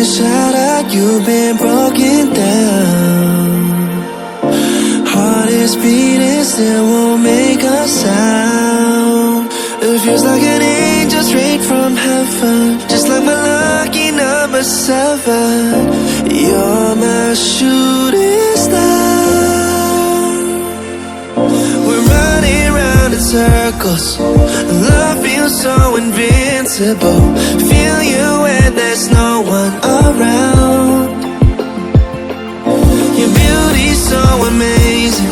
shattered, you've been broken down. Heart is beating, still won't make a sound. It feels like an angel straight from heaven, just like my lucky number 7. You're my shooting star. We're running round in circles, love feels so invincible. Feel you when there's no one around. Your beauty's so amazing,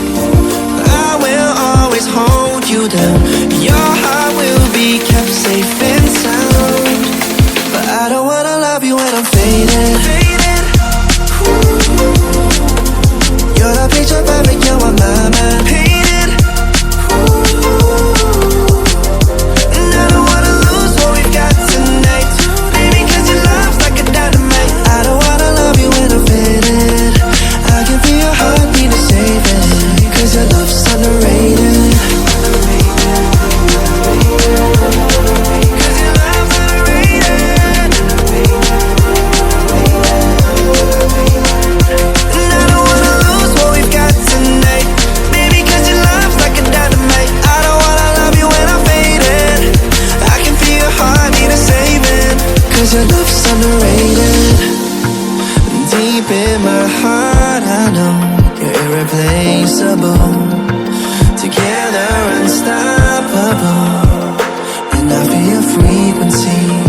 I will always hold you down. Your heart will be kept safe and sound. But I don't wanna love you when I'm faded. You're the picture perfect, you're on my mind. Painted. And I don't wanna lose what we've got tonight, baby, cause your love's like a dynamite. I don't wanna love you when I'm faded. I can feel your heartbeat to save it, cause your love's underrated. Cause your love's underrated. Deep in my heart I know you're irreplaceable. Together unstoppable, and I feel your frequency.